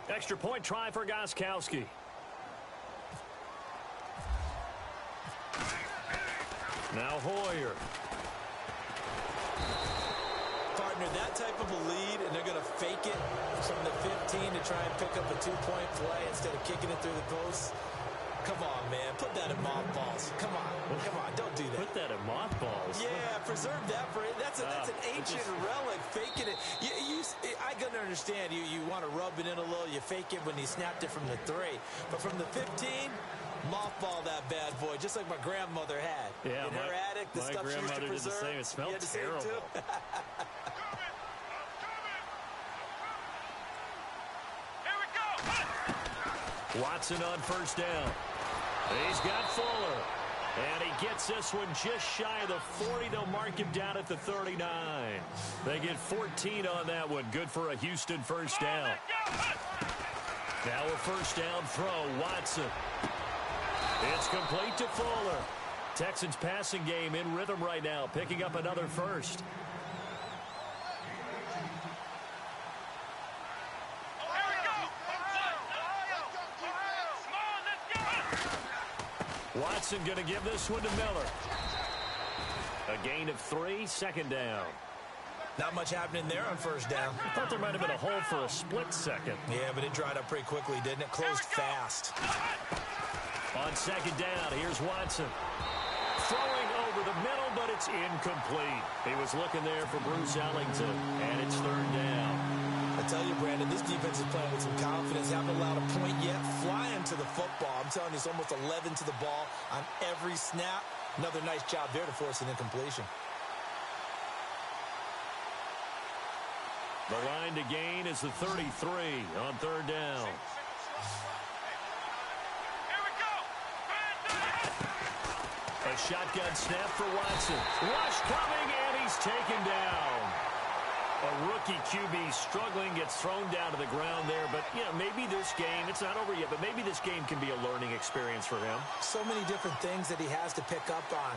Extra point try for Gostkowski. Now Hoyer. Partner, that type of a lead, and they're going to fake it from the 15 to try and pick up a two-point play instead of kicking it through the post. Come on, man. Put that in mothballs. Come on. Don't do that. Put that in mothballs? Yeah, preserve that for it. That's an ancient relic, faking it. I can understand you want to rub it in a little. You fake it when you snapped it from the 3. But from the 15, mothball that bad boy, just like my grandmother had. Yeah, in her attic, the stuff she used to preserve. Did the same. It smelled terrible. Watson on first down. He's got Fuller. And he gets this one just shy of the 40. They'll mark him down at the 39. They get 14 on that one. Good for a Houston first down. Now a first down throw. Watson. It's complete to Fuller. Texans passing game in rhythm right now, picking up another first. Watson going to give this one to Miller. A gain of 3, second down. Not much happening there on first down. I thought there might have been a hole for a split second. Yeah, but it dried up pretty quickly, didn't it? Closed fast. On second down, here's Watson. Throwing over the middle, but it's incomplete. He was looking there for Bruce Ellington, and it's third down. I tell you, Brandon, this defense is playing with some confidence. Haven't allowed a point yet. Flying to the football. I'm telling you, it's almost 11 to the ball on every snap. Another nice job there to force an incompletion. The line to gain is the 33 on third down. A shotgun snap for Watson. Rush coming, and he's taken down. A rookie QB struggling, gets thrown down to the ground there. But, maybe this game, it's not over yet, but maybe this game can be a learning experience for him. So many different things that he has to pick up on.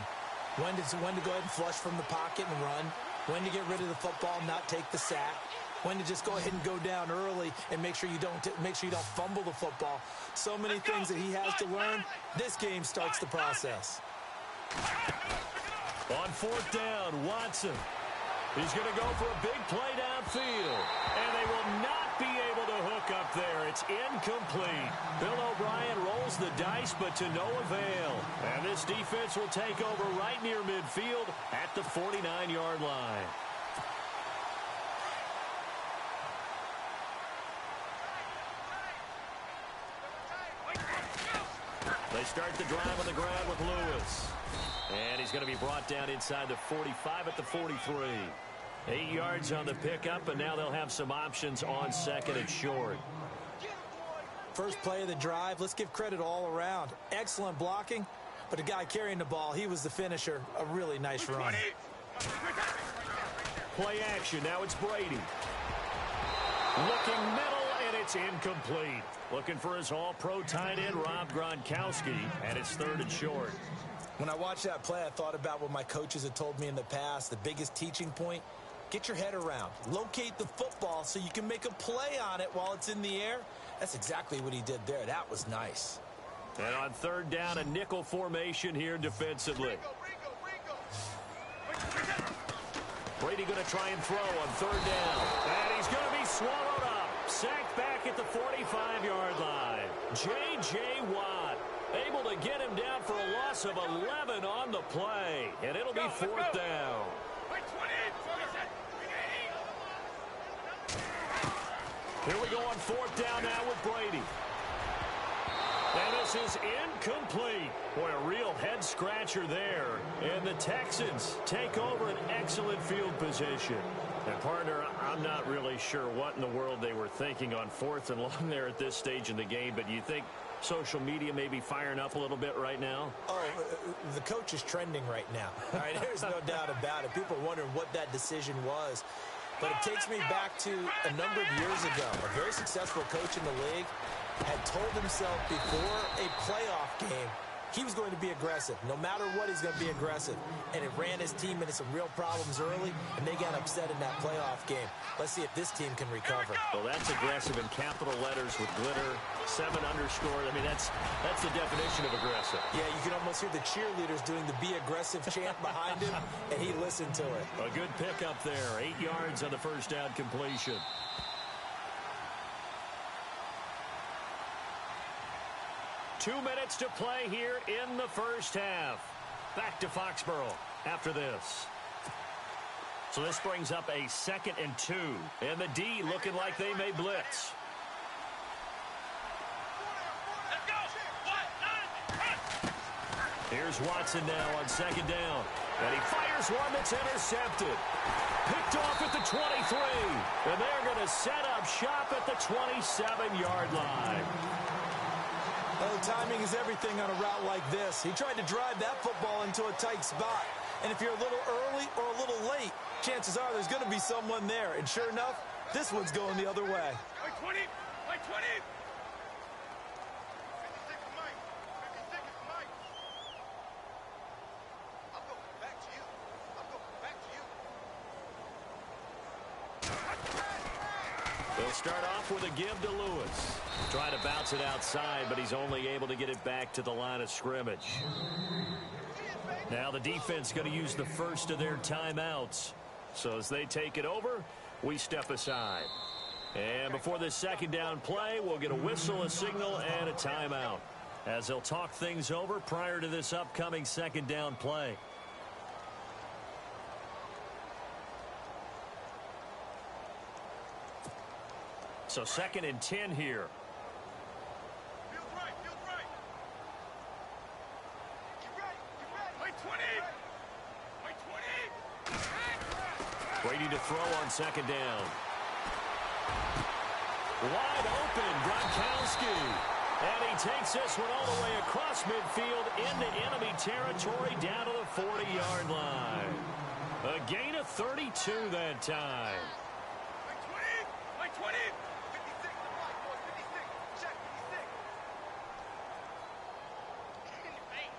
When to go ahead and flush from the pocket and run. When to get rid of the football, not take the sack. When to just go ahead and go down early and make sure you don't fumble the football. So many things that he has to learn. This game starts the process. On fourth down, Watson. He's going to go for a big play downfield. And they will not be able to hook up there. It's incomplete. Bill O'Brien rolls the dice, but to no avail. And this defense will take over right near midfield at the 49-yard line. They start the drive on the ground with Lewis. And he's going to be brought down inside the 45 at the 43. 8 yards on the pickup, and now they'll have some options on second and short. First play of the drive, let's give credit all around. Excellent blocking, but the guy carrying the ball, he was the finisher. A really nice run. Play action, now it's Brady. Looking middle, and it's incomplete. Looking for his all-pro tight end, Rob Gronkowski, and it's third and short. When I watched that play, I thought about what my coaches had told me in the past. The biggest teaching point, get your head around. Locate the football so you can make a play on it while it's in the air. That's exactly what he did there. That was nice. And on third down, a nickel formation here defensively. Brady going to try and throw on third down. And he's going to be swallowed up. Sacked back at the 45-yard line. J.J. Watt able to get him down for a loss of 11 on the play. And it'll be fourth down. Here we go on fourth down now with Brady. And this is incomplete. Boy, a real head-scratcher there. And the Texans take over an excellent field position. And, partner, I'm not really sure what in the world they were thinking on fourth and long there at this stage in the game, but you think social media may be firing up a little bit right now? Oh, the coach is trending right now. All right, there's no doubt about it. People are wondering what that decision was. But it takes me back to a number of years ago. A very successful coach in the league had told himself before a playoff game, he was going to be aggressive. No matter what, he's going to be aggressive. And it ran his team into some real problems early, and they got upset in that playoff game. Let's see if this team can recover. Well, that's aggressive in capital letters with glitter, 7 underscore. I mean, that's the definition of aggressive. Yeah, you can almost hear the cheerleaders doing the be aggressive chant behind him, and he listened to it. A good pickup there. 8 yards on the first down completion. Two minutes to play here in the first half. Back to Foxborough after this. So this brings up a 2nd and 2. And the D looking like they may blitz. Here's Watson now on 2nd down. And he fires one that's intercepted. Picked off at the 23. And they're going to set up shop at the 27-yard line. Well, timing is everything on a route like this. He tried to drive that football into a tight spot. And if you're a little early or a little late, chances are there's going to be someone there. And sure enough, this one's going the other way. Like 20! Like 20! They'll start off with a give to Lewis. Trying to bounce it outside, but he's only able to get it back to the line of scrimmage. Now the defense going to use the first of their timeouts. So as they take it over, we step aside. And before this 2nd down play, we'll get a whistle, a signal, and a timeout, as they'll talk things over prior to this upcoming 2nd down play. So 2nd and 10 here. Feels right, feels right. Get ready, get ready. Like 20! Like 20! Brady to throw on 2nd down. Wide open, Gronkowski. And he takes this one all the way across midfield into enemy territory down to the 40-yard line. A gain of 32 that time. Like 20! Like 20! 56 to right, boys, 56. Check, 56. In your face.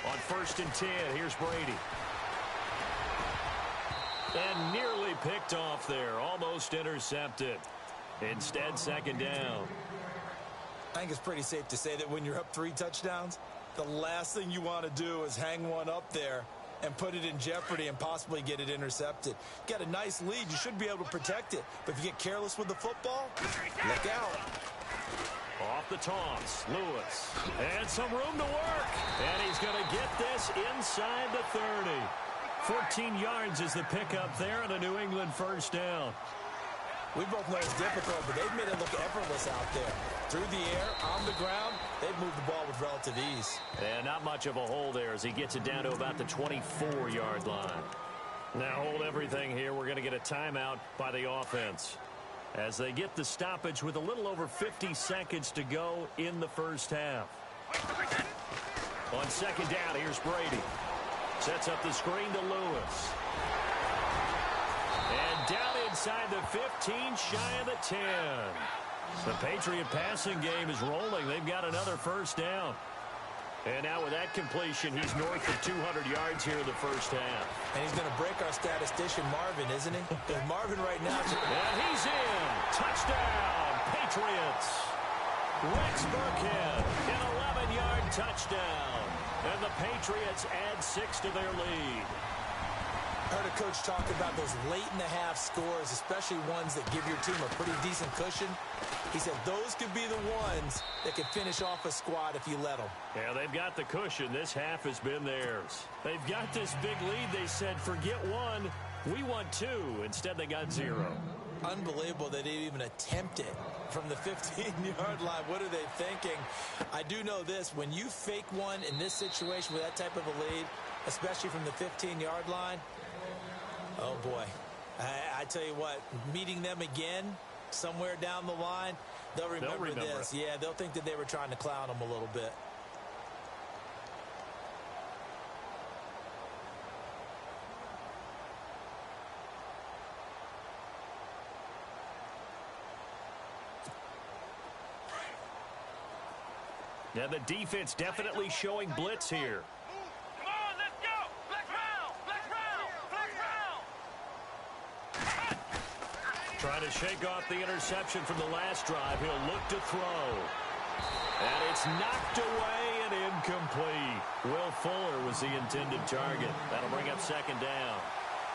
On 1st and 10, here's Brady. And nearly picked off there. Almost intercepted. Instead, 2nd down. I think it's pretty safe to say that when you're up 3 touchdowns, the last thing you want to do is hang one up there and put it in jeopardy and possibly get it intercepted. Get a nice lead, you should be able to protect it. But if you get careless with the football, look out. Off the toss, Lewis. And some room to work. And he's going to get this inside the 30. 14 yards is the pickup there and a New England 1st down. We both know it's difficult, but they've made it look effortless out there. Through the air, on the ground, they've moved the ball with relative ease. And not much of a hole there as he gets it down to about the 24-yard line. Now hold everything here. We're going to get a timeout by the offense as they get the stoppage with a little over 50 seconds to go in the first half. On 2nd down, here's Brady. Sets up the screen to Lewis. And down inside the 15, shy of the 10. The Patriot passing game is rolling. They've got another 1st down. And now with that completion, he's north of 200 yards here in the first half. And he's going to break our statistician, Marvin, isn't he? Because Marvin right now... And he's in. Touchdown, Patriots. Rex Burkhead, an 11-yard touchdown. And the Patriots add 6 to their lead. I heard a coach talk about those late-in-the-half scores, especially ones that give your team a pretty decent cushion. He said those could be the ones that could finish off a squad if you let them. Yeah, they've got the cushion. This half has been theirs. They've got this big lead. They said, forget 1, we want 2. Instead, they got 0. Unbelievable that they even attempt it from the 15-yard line. What are they thinking? I do know this. When you fake one in this situation with that type of a lead, especially from the 15-yard line, oh, boy. I tell you what, meeting them again somewhere down the line, they'll remember this. Yeah, they'll think that they were trying to clown them a little bit. Yeah, the defense definitely showing blitz here. Come on, let's go. Flex round. Flex round. Flex round. Trying to shake off the interception from the last drive. He'll look to throw. And it's knocked away and incomplete. Will Fuller was the intended target. That'll bring up second down.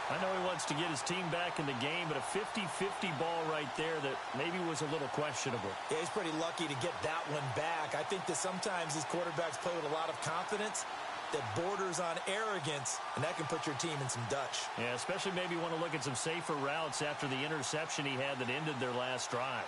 I know he wants to get his team back in the game, but a 50-50 ball right there that maybe was a little questionable. Yeah, he's pretty lucky to get that one back. I think that sometimes these quarterbacks play with a lot of confidence that borders on arrogance, and that can put your team in some Dutch. Yeah, especially maybe want to look at some safer routes after the interception he had that ended their last drive.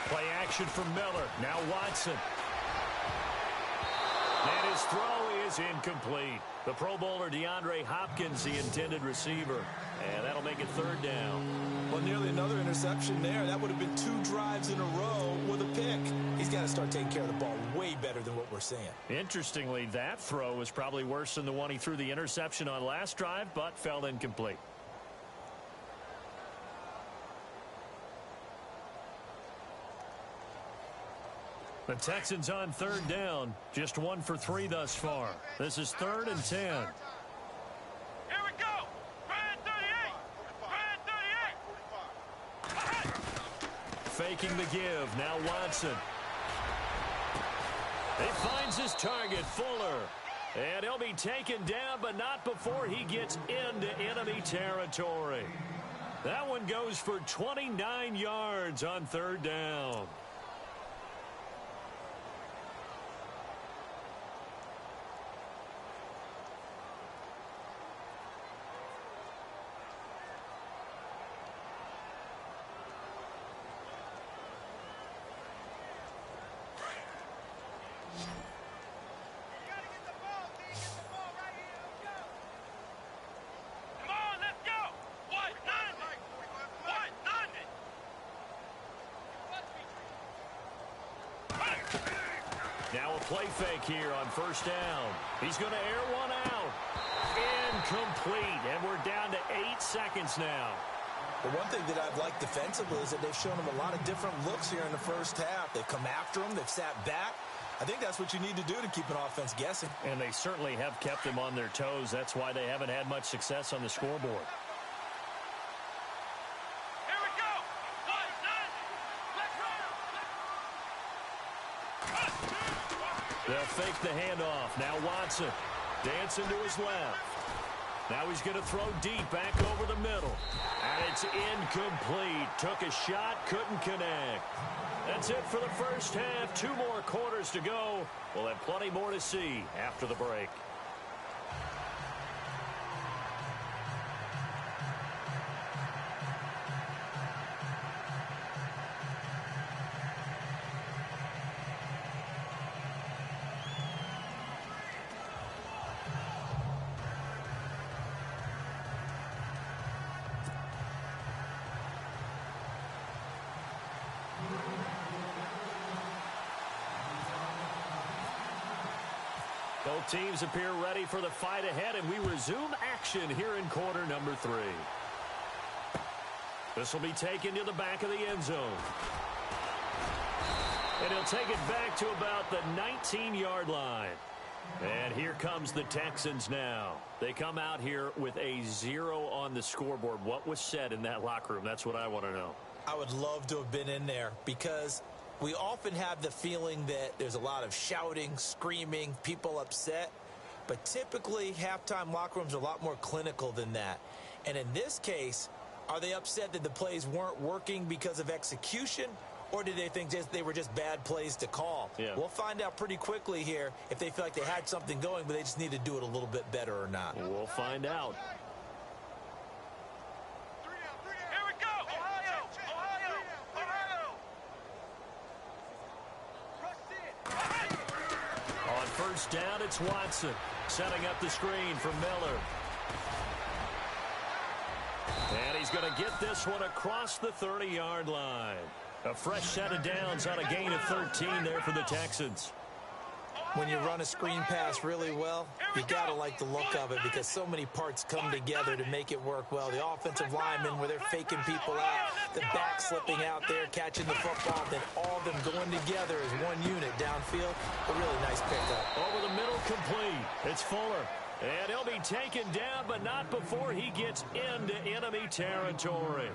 Play action from Miller. Now Watson. And his throw is incomplete. The Pro Bowler DeAndre Hopkins, the intended receiver. And that'll make it third down. Well, nearly another interception there. That would have been 2 drives in a row with a pick. He's got to start taking care of the ball way better than what we're seeing. Interestingly, that throw was probably worse than the one he threw the interception on last drive, but fell incomplete. The Texans on third down. Just 1 for 3 thus far. This is 3rd and 10. Here we go. Brand 38. Brand 38. Faking the give. Now Watson. He finds his target, Fuller. And he'll be taken down, but not before he gets into enemy territory. That one goes for 29 yards on third down. Now a play fake here on first down. He's going to air one out. Incomplete. And we're down to 8 seconds now. The one thing that I've liked defensively is that they've shown him a lot of different looks here in the first half. They've come after him. They've sat back. I think that's what you need to do to keep an offense guessing. And they certainly have kept them on their toes. That's why they haven't had much success on the scoreboard. Here we go. They'll fake the handoff. Now Watson dancing to his left. Now he's going to throw deep back over the middle. And it's incomplete. Took a shot, couldn't connect. That's it for the first half. 2 more quarters to go. We'll have plenty more to see after the break. Both teams appear ready for the fight ahead, and we resume action here in quarter number 3. This will be taken to the back of the end zone. And he'll take it back to about the 19-yard line. And here comes the Texans now. They come out here with a 0 on the scoreboard. What was said in that locker room? That's what I want to know. I would love to have been in there because we often have the feeling that there's a lot of shouting, screaming, people upset. But typically, halftime locker rooms are a lot more clinical than that. And in this case, are they upset that the plays weren't working because of execution? Or do they think they were just bad plays to call? Yeah. We'll find out pretty quickly here if they feel like they had something going, but they just need to do it a little bit better or not. We'll find out. Here we go. Ohio. Ohio. On first down, it's Watson. Setting up the screen for Miller. And he's going to get this one across the 30-yard line. A fresh set of downs on a gain of 13 there for the Texans. When you run a screen pass really well, you got to like the look of it because so many parts come together to make it work well. The offensive linemen, where they're faking people out, the back slipping out there, catching the football, then all of them going together as one unit downfield. A really nice pickup. Over the middle, complete. It's Fuller. And he'll be taken down, but not before he gets into enemy territory.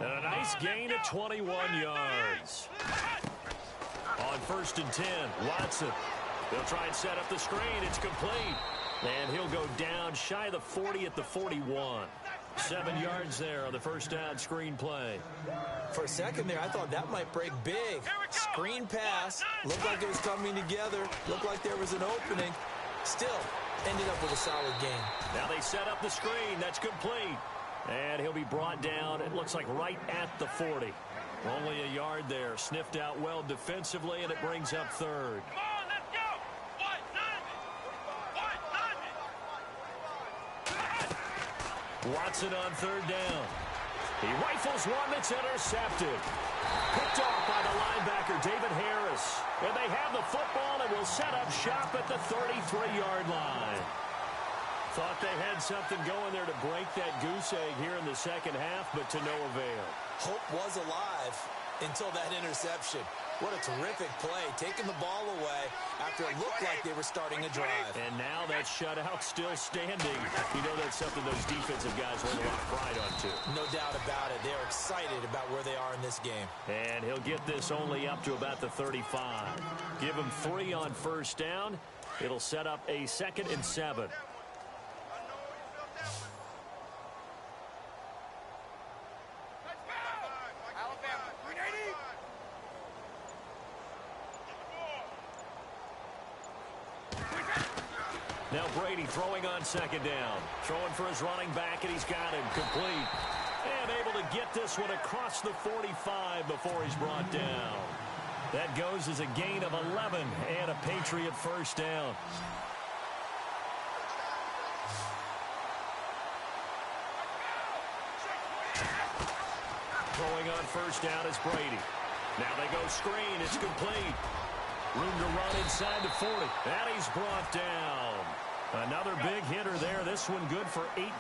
And a nice gain of 21 yards. On 1st and 10, Watson. They'll try and set up the screen. It's complete. And he'll go down shy of the 40 at the 41. 7 yards there on the first down screen play. For a second there, I thought that might break big. Screen pass. Looked like it was coming together. Looked like there was an opening. Still, ended up with a solid game. Now they set up the screen. That's complete. And he'll be brought down, it looks like, right at the 40. Only a yard there. Sniffed out well defensively, and it brings up 3rd. Watson on 3rd down. He rifles one that's intercepted. Picked off by the linebacker, David Harris. And they have the football and will set up shop at the 33-yard line. Thought they had something going there to break that goose egg here in the second half, but to no avail. Hope was alive until that interception. What a terrific play, taking the ball away after it looked like they were starting a drive. And now that shutout still standing. You know that's something those defensive guys hold a lot of pride on, too. No doubt about it. They're excited about where they are in this game. And he'll get this only up to about the 35. Give him 3 on 1st down. It'll set up a 2nd and 7. Now Brady throwing on 2nd down. Throwing for his running back, and he's got him complete. And able to get this one across the 45 before he's brought down. That goes as a gain of 11 and a Patriot first down. Throwing on 1st down is Brady. Now they go screen. It's complete. Room to run inside the 40. And he's brought down. Another big hitter there. This one good for 18.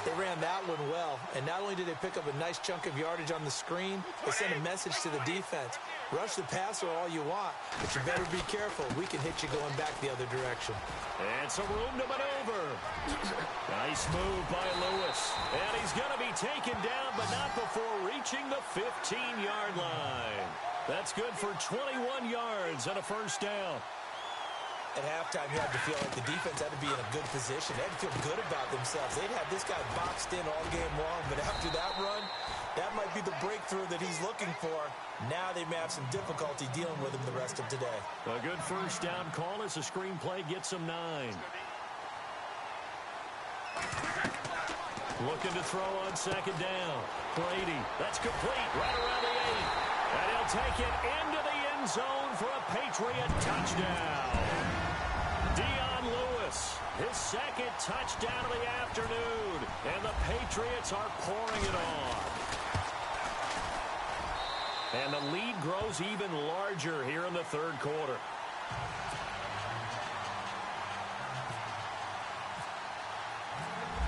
They ran that one well. And not only did they pick up a nice chunk of yardage on the screen, they sent a message to the defense. Rush the passer all you want, but you better be careful. We can hit you going back the other direction. And some room to maneuver. Nice move by Lewis. And he's going to be taken down, but not before reaching the 15-yard line. That's good for 21 yards and a first down. At halftime, you had to feel like the defense had to be in a good position. They had to feel good about themselves. They'd have this guy boxed in all game long, but after that run, that might be the breakthrough that he's looking for. Now they may have some difficulty dealing with him the rest of today. A good first down call as the screenplay gets him 9. Looking to throw on 2nd down. Brady, that's complete right around the 8. And he'll take it into the end zone for a Patriot touchdown. Dion Lewis, his 2nd touchdown of the afternoon. And the Patriots are pouring it on. And the lead grows even larger here in the 3rd quarter.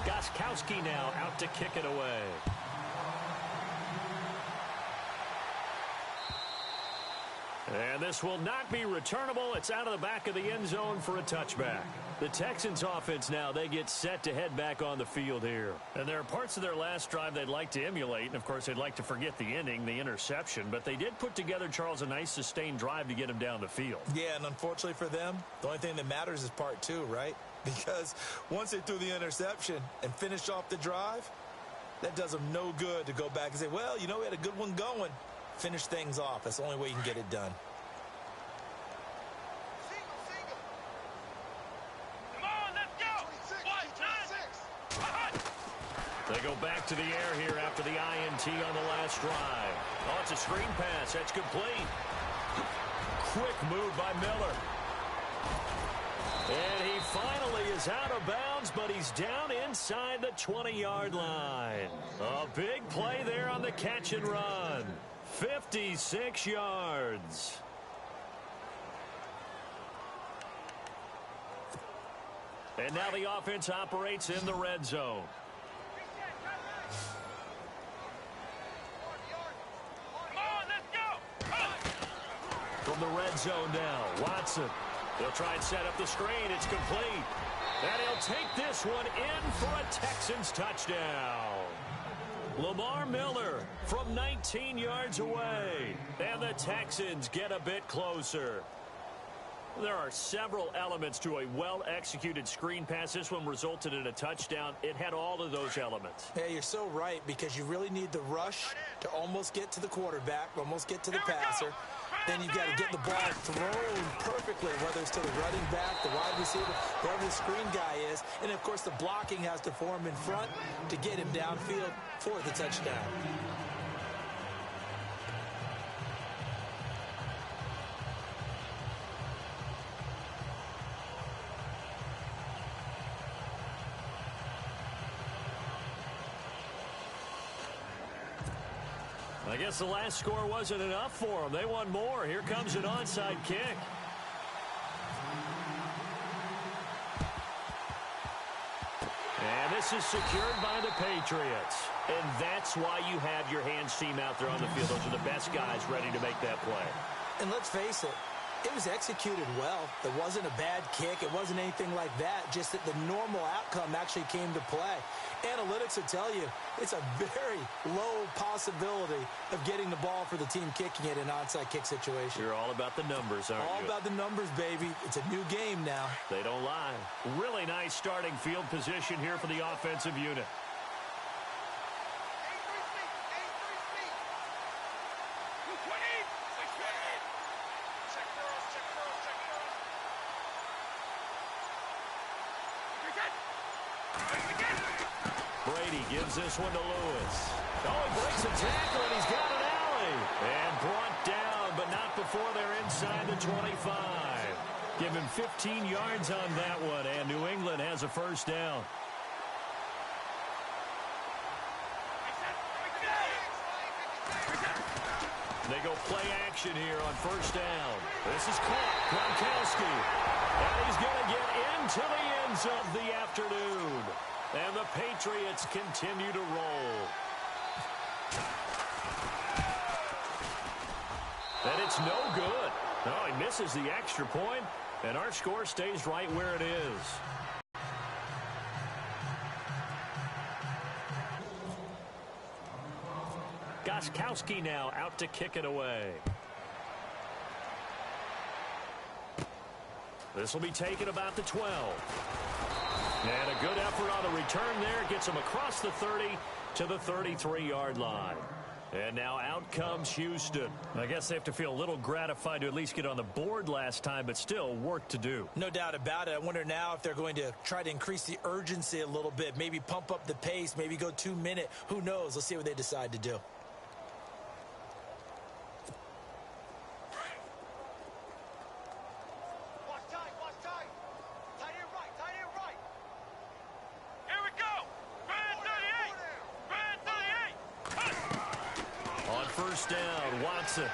Gostkowski now out to kick it away. And this will not be returnable. It's out of the back of the end zone for a touchback. The Texans offense now, they get set to head back on the field here. And there are parts of their last drive they'd like to emulate. And, of course, they'd like to forget the ending, the interception. But they did put together, Charles, a nice sustained drive to get him down the field. Yeah, and unfortunately for them, the only thing that matters is part 2, right? Because once they threw the interception and finished off the drive, that does them no good to go back and say, well, you know, we had a good one going. Finish things off. That's the only way you can get it done. Come on, let's go. 1, 9. They go back to the air here after the INT on the last drive. Oh, it's a screen pass. That's complete. Quick move by Miller. And he finally is out of bounds, but he's down inside the 20-yard line. A big play there on the catch and run. 56 yards. And now the offense operates in the red zone. From the red zone now, Watson. They'll try and set up the screen. It's complete. And he'll take this one in for a Texans touchdown. Lamar Miller from 19 yards away. And the Texans get a bit closer. There are several elements to a well-executed screen pass. This one resulted in a touchdown. It had all of those elements. Yeah, you're so right, because you really need the rush to almost get to the quarterback, almost get to the passer. Then you've got to get the ball thrown perfectly, whether it's to the running back, the wide receiver, wherever the screen guy is. And, of course, the blocking has to form in front to get him downfield for the touchdown. I guess the last score wasn't enough for them. They want more. Here comes an onside kick. And this is secured by the Patriots. And that's why you have your hands team out there on the field. Those are the best guys ready to make that play. And let's face it, it was executed well. It wasn't a bad kick. It wasn't anything like that. Just that the normal outcome actually came to play. Analytics will tell you it's a very low possibility of getting the ball for the team kicking it in an onside kick situation. You're all about the numbers, aren't you? All about the numbers, baby. It's a new game now. They don't lie. Really nice starting field position here for the offensive unit. Brady gives this one to Lewis. Oh, he breaks a tackle, and he's got an alley. And brought down, but not before they're inside the 25. Give him 15 yards on that one, and New England has a first down. They go play action here on first down. This is caught. Gronkowski. And he's going to get into the end zone of the afternoon. And the Patriots continue to roll. And it's no good. Oh, he misses the extra point, and our score stays right where it is. Gronkowski now out to kick it away. This will be taken about the 12. And a good effort on the return there. Gets him across the 30 to the 33-yard line. And now out comes Houston. I guess they have to feel a little gratified to at least get on the board last time, but still work to do. No doubt about it. I wonder now if they're going to try to increase the urgency a little bit. Maybe pump up the pace. Maybe go 2 minute. Who knows? Let's see what they decide to do. First down, Watson.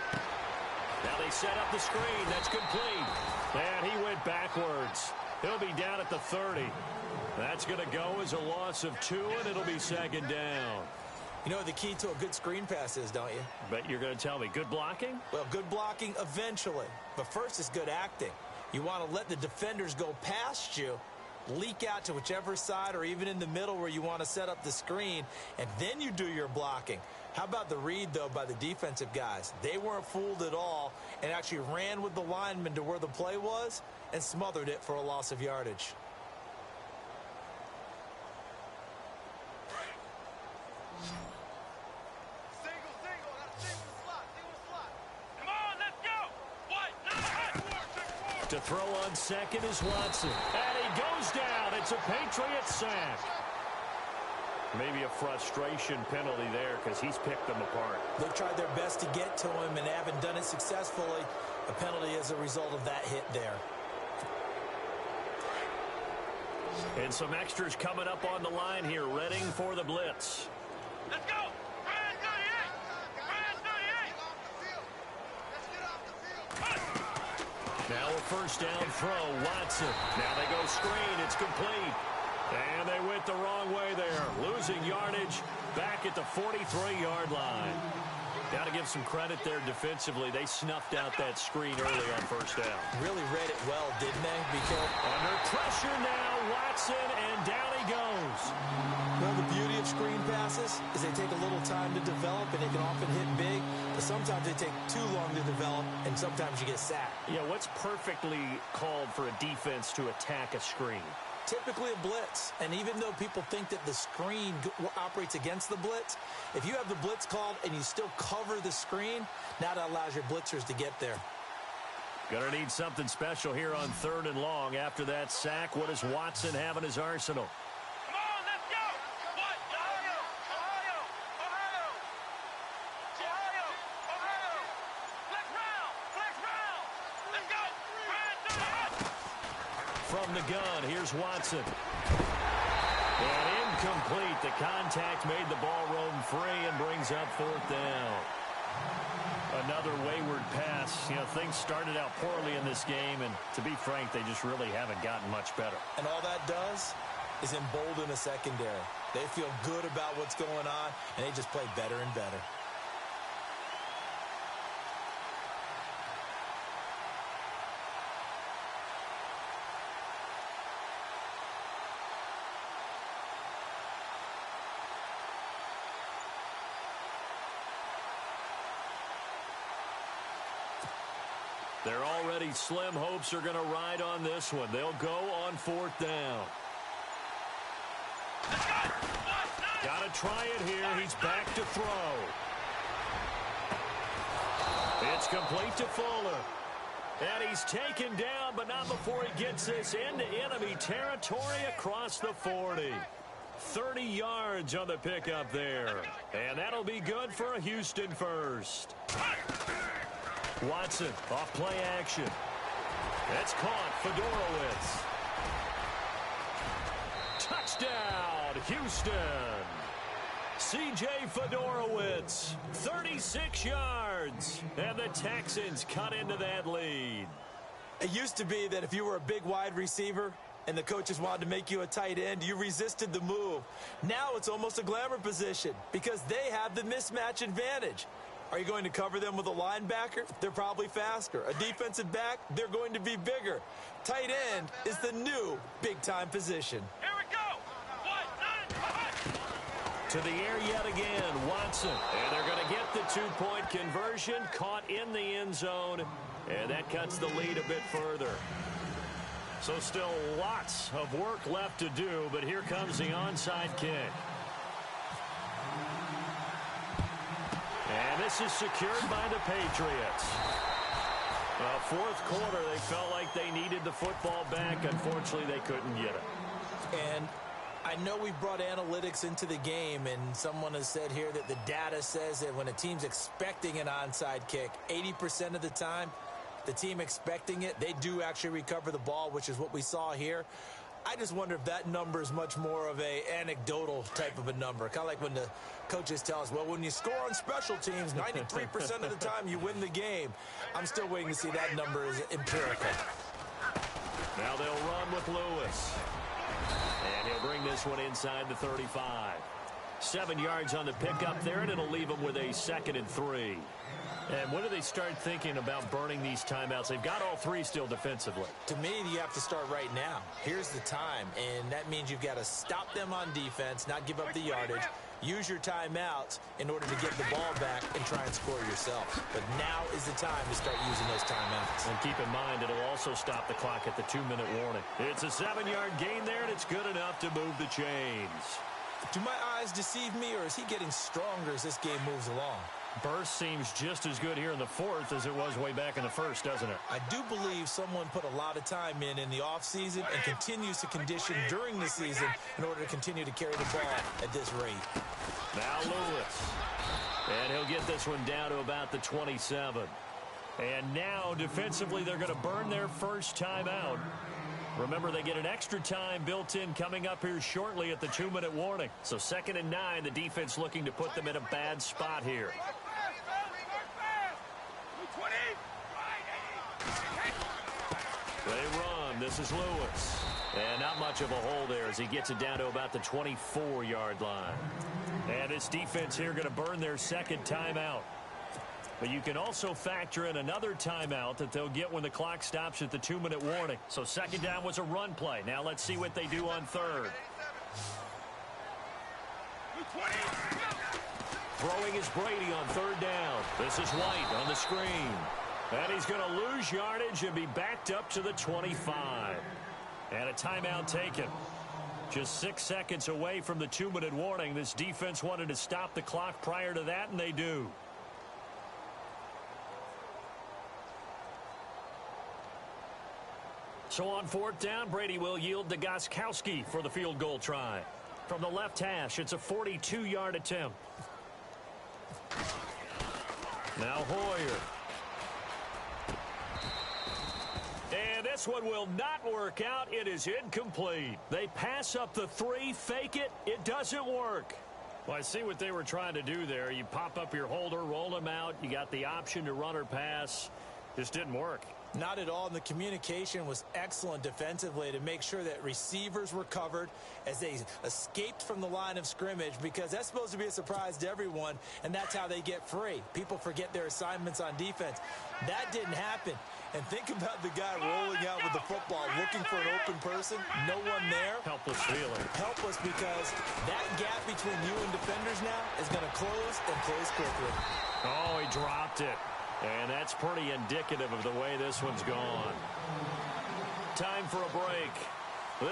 Now they set up the screen. That's complete. And he went backwards. He'll be down at the 30. That's going to go as a loss of 2, and it'll be second down. You know what the key to a good screen pass is, don't you? But you're going to tell me, good blocking? Well, good blocking eventually. But first is good acting. You want to let the defenders go past you, leak out to whichever side or even in the middle where you want to set up the screen, and then you do your blocking. How about the read, though, by the defensive guys? They weren't fooled at all and actually ran with the lineman to where the play was and smothered it for a loss of yardage. To throw on second is Watson. And he goes down. It's a Patriot sack. Maybe a frustration penalty there because he's picked them apart. They've tried their best to get to him and haven't done it successfully. A penalty as a result of that hit there. And some extras coming up on the line here, readying for the blitz. Let's go. Brand 38. Brand 38. Now a first down throw, Watson. Now they go screen, it's complete. And they went the wrong way there, losing yardage back at the 43-yard line. Got to give some credit there defensively. They snuffed out that screen early on first down. Really read it well, didn't they? Because under pressure now, Watson, and down he goes. well, the beauty of screen passes is they take a little time to develop, and they can often hit big, but sometimes they take too long to develop, and sometimes you get sacked. Yeah, what's perfectly called for a defense to attack a screen? Typically a blitz, and even though people think that the screen operates against the blitz, if you have the blitz called and you still cover the screen, now that allows your blitzers to get there. Gonna need something special here on 3rd and long. After that sack, what does Watson have in his arsenal? Come on, let's go. What? Ohio. Ohio. Ohio. Ohio. Ohio. Flex round. Flex round. Let's go. Brand 38. From the gun, here's Watson. And incomplete. The contact made the ball roam free and brings up 4th down. Another wayward pass. You know, things started out poorly in this game, and to be frank, they just really haven't gotten much better. And all that does is embolden the secondary. They feel good about what's going on, and they just play better and better. Their already slim hopes are going to ride on this one. They'll go on 4th down. Got to try it here. He's back to throw. It's complete to Fuller. And he's taken down, but not before he gets this into enemy territory across the 40. 30 yards on the pickup there. And that'll be good for a Houston first. Watson, off play action. That's caught. Fedorowicz. Touchdown, Houston. C.J. Fedorowicz, 36 yards. And the Texans cut into that lead. It used to be that if you were a big wide receiver and the coaches wanted to make you a tight end, you resisted the move. Now it's almost a glamour position because they have the mismatch advantage. Are you going to cover them with a linebacker? They're probably faster. A defensive back? They're going to be bigger. Tight end is the new big-time position. Here we go. 1, 9, 5. To the air yet again, Watson. And they're going to get the two-point conversion, caught in the end zone, and that cuts the lead a bit further. So still lots of work left to do, but here comes the onside kick. And this is secured by the Patriots. Fourth quarter, they felt like they needed the football back. Unfortunately, they couldn't get it. And I know we brought analytics into the game, and someone has said here that the data says that when a team's expecting an onside kick, 80% of the time, the team expecting it, they do actually recover the ball, which is what we saw here. I just wonder if that number is much more of a anecdotal type of a number. Kind of like when the coaches tell us, well, when you score on special teams, 93% of the time you win the game. I'm still waiting to see that number is empirical. Now they'll run with Lewis. And he'll bring this one inside the 35. 7 yards on the pickup there, and it'll leave them with a 2nd and 3. And when do they start thinking about burning these timeouts? They've got all three still defensively. To me, you have to start right now. Here's the time, and that means you've got to stop them on defense, not give up the yardage, use your timeouts in order to get the ball back and try and score yourself. But now is the time to start using those timeouts. And keep in mind, it'll also stop the clock at the 2-minute warning. It's a 7-yard gain there, and it's good enough to move the chains. Do my eyes deceive me, or is he getting stronger as this game moves along? Burst seems just as good here in the fourth as it was way back in the first, doesn't it? I do believe someone put a lot of time in the offseason and continues to condition during the season in order to continue to carry the ball at this rate. Now Lewis. And he'll get this one down to about the 27. And now, defensively, they're going to burn their first timeout. Remember, they get an extra time built in coming up here shortly at the 2-minute warning. So 2nd and 9, the defense looking to put them in a bad spot here. They run. This is Lewis. And not much of a hole there as he gets it down to about the 24-yard line. And this defense here going to burn their 2nd timeout. But you can also factor in another timeout that they'll get when the clock stops at the 2-minute warning. So 2nd down was a run play. Now let's see what they do on 3rd. Throwing is Brady on 3rd down. This is White on the screen. And he's going to lose yardage and be backed up to the 25. And a timeout taken. Just 6 seconds away from the 2-minute warning. This defense wanted to stop the clock prior to that, and they do. So on 4th down, Brady will yield to Gostkowski for the field goal try. From the left hash, it's a 42-yard attempt. Now Hoyer. And this one will not work out. It is incomplete. They pass up the 3, fake it. It doesn't work. Well, I see what they were trying to do there. You pop up your holder, roll him out. You got the option to run or pass. Just didn't work. Not at all, and the communication was excellent defensively to make sure that receivers were covered as they escaped from the line of scrimmage, because that's supposed to be a surprise to everyone, and that's how they get free. People forget their assignments on defense. That didn't happen. And think about the guy rolling out with the football, looking for an open person, no one there. Helpless feeling. Helpless, because that gap between you and defenders now is going to close and close quickly. Oh, he dropped it. And that's pretty indicative of the way this one's gone. Time for a break.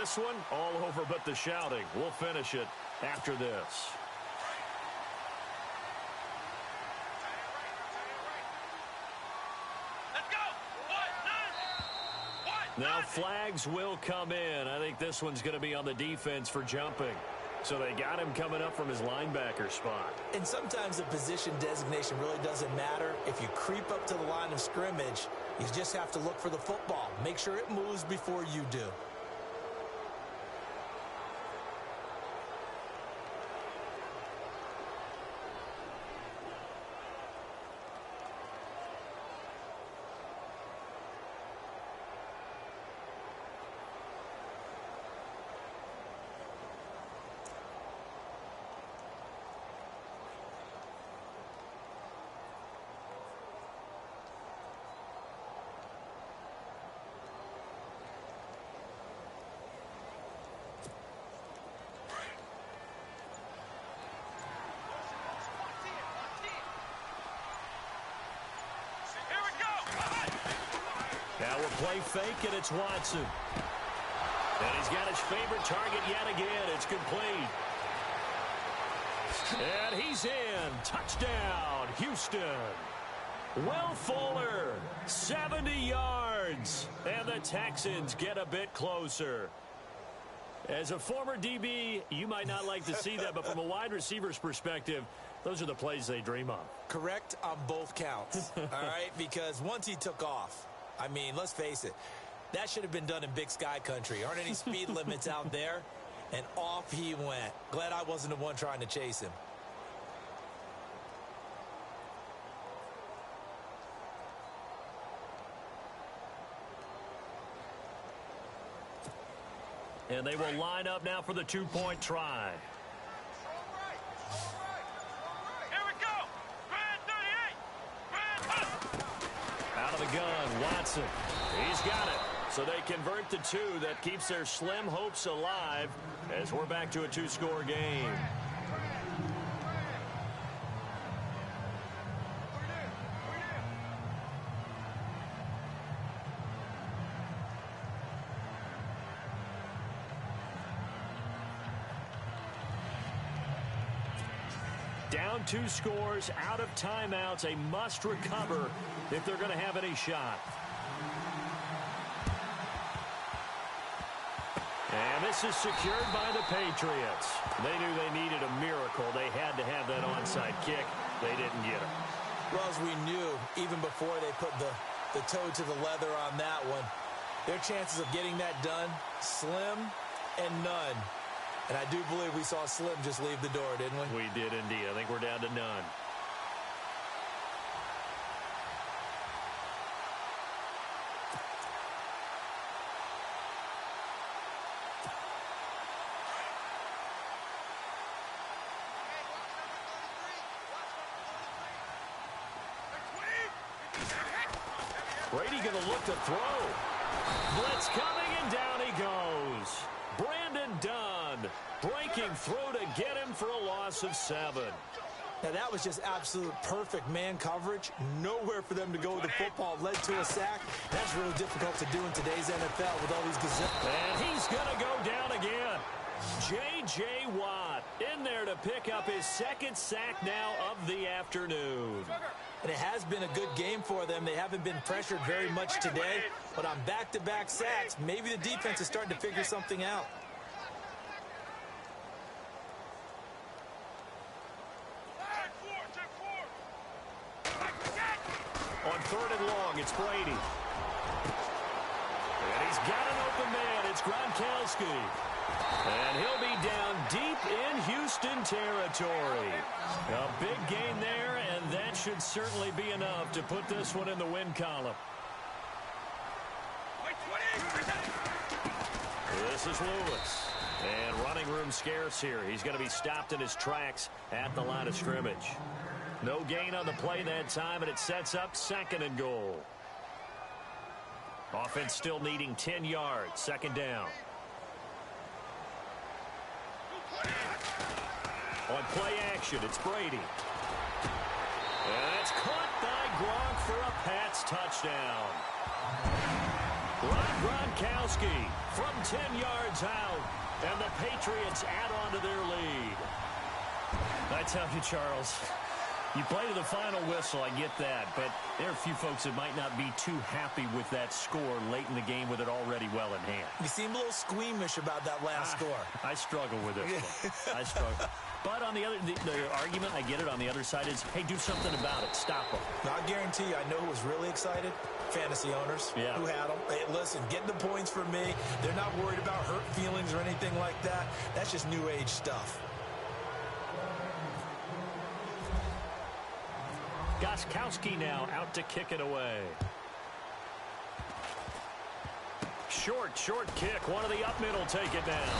This one, all over but the shouting. We'll finish it after this. Let's go. Now flags will come in. I think this one's going to be on the defense for jumping. So they got him coming up from his linebacker spot. And sometimes the position designation really doesn't matter. If you creep up to the line of scrimmage, you just have to look for the football. Make sure it moves before you do. Now we'll play fake, and it's Watson. And he's got his favorite target yet again. It's complete. And he's in. Touchdown, Houston. Will Fuller, 70 yards. And the Texans get a bit closer. As a former DB, you might not like to see that, but from a wide receiver's perspective, those are the plays they dream of. Correct on both counts, all right? Because once he took off, I mean, let's face it, that should have been done in Big Sky country. Aren't any speed limits out there? And off he went. Glad I wasn't the one trying to chase him. And they will line up now for the two-point try. Here we go. Grand 38. Out of the gun, Watson. He's got it. So they convert the two. That keeps their slim hopes alive as we're back to a two-score game. Down 2 scores, out of timeouts, a must recover if they're going to have any shot. And this is secured by the Patriots. They knew they needed a miracle. They had to have that onside kick. They didn't get it. Well, as we knew, even before they put the toe to the leather on that one, Their chances of getting that done, slim and none. And I do believe we saw Slim just leave the door, didn't we? We did indeed. I think we're down to none. Brady going to look to throw. Blitz coming, and down he goes. Brandon Dunn breaking through to get him for a loss of 7. Now, that was just absolute perfect man coverage. Nowhere for them to go with the football. Led to a sack. That's really difficult to do in today's NFL with all these gazillions. And he's going to go down again. J.J. Watt in there to pick up his second sack now of the afternoon. And it has been a good game for them. They haven't been pressured very much today. But on back-to-back sacks, maybe the defense is starting to figure something out. On 3rd and long, it's Brady. And he's got an open man. It's Gronkowski. And he'll be down deep in Houston territory. A big gain there, and that should certainly be enough to put this one in the win column. This is Lewis. And running room scarce here. He's going to be stopped in his tracks at the line of scrimmage. No gain on the play that time, and it sets up 2nd and goal. Offense still needing 10 yards. 2nd down. On play action, it's Brady. And it's caught by Gronk for a Pats touchdown. Gronkowski from 10 yards out, and the Patriots add on to their lead. I tell you, Charles, you play to the final whistle, I get that, but there are a few folks that might not be too happy with that score late in the game with it already well in hand. You seem a little squeamish about that last score. I struggle with this one. I struggle. But on the other, the argument, I get it, on the other side is, hey, do something about it. Stop them. Now, I guarantee you, I know who was really excited. Fantasy owners who had them. Hey, listen, getting the points for me. They're not worried about hurt feelings or anything like that. That's just new age stuff. Gronkowski now out to kick it away. Short kick. One of the up middle take it down.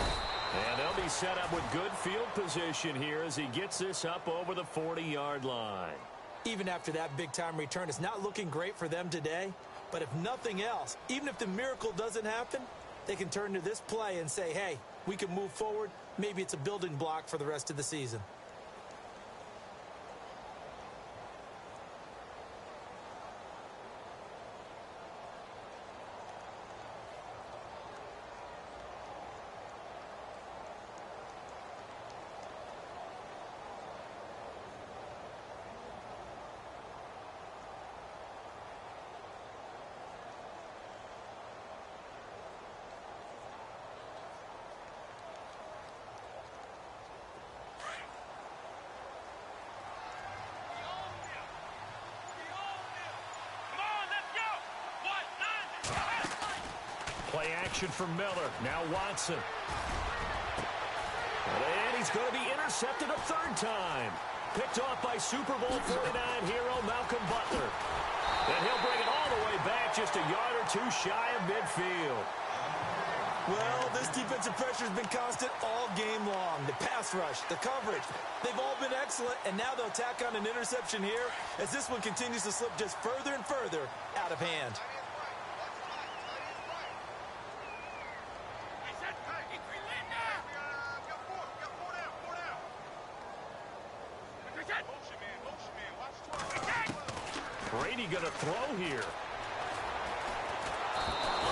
And they'll be set up with good field position here as he gets this up over the 40-yard line. Even after that big-time return, it's not looking great for them today. But if nothing else, even if the miracle doesn't happen, they can turn to this play and say, hey, we can move forward. Maybe it's a building block for the rest of the season. Play action from Miller. Now Watson. And he's going to be intercepted a 3rd time. Picked off by Super Bowl 49 hero Malcolm Butler. And he'll bring it all the way back just a yard or 2 shy of midfield. Well, this defensive pressure has been constant all game long. The pass rush, the coverage, they've all been excellent, and now they'll tack on an interception here as this one continues to slip just further and further out of hand. Brady going to throw here.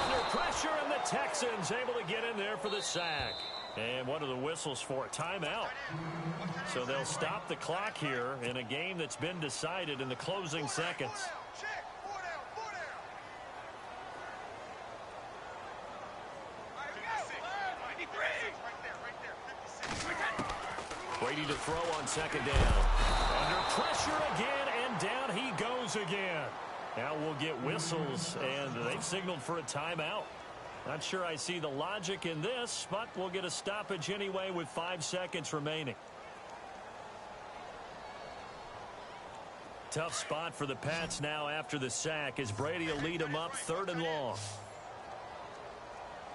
Under pressure, and the Texans able to get in there for the sack. And what are the whistles for? Timeout. So they'll stop the clock here in a game that's been decided in the closing seconds. Brady to throw on 2nd down. Under pressure again, and down he goes again. Now we'll get whistles, and they've signaled for a timeout. Not sure I see the logic in this, but we'll get a stoppage anyway with 5 seconds remaining. Tough spot for the Pats now after the sack as Brady will lead them up 3rd and long.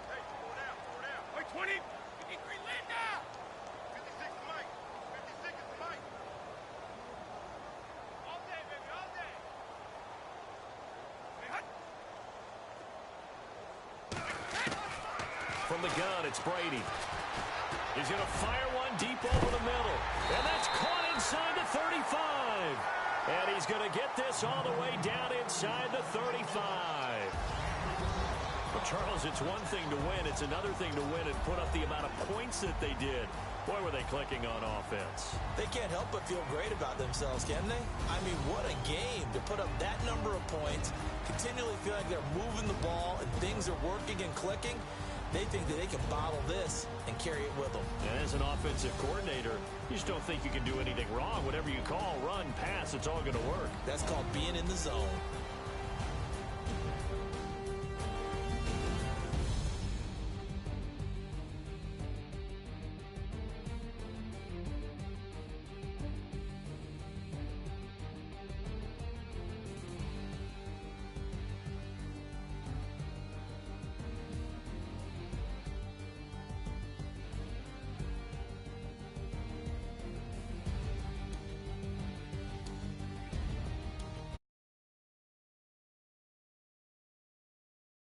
Hey, 4 down. Wait, 20. 53, land now. 56 is Mike. 56 is Mike. All day, baby, all day. Hey, hut. From the gun, it's Brady. He's going to fire one deep over the middle. And that's caught inside the 35. And he's going to get this all the way down inside the 35. Well, Charles, it's one thing to win. It's another thing to win and put up the amount of points that they did. Boy, were they clicking on offense. They can't help but feel great about themselves, can they? I mean, what a game to put up that number of points, continually feel like they're moving the ball and things are working and clicking. They think that they can bottle this and carry it with them. And as an offensive coordinator, you just don't think you can do anything wrong. Whatever you call, run, pass, it's all going to work. That's called being in the zone.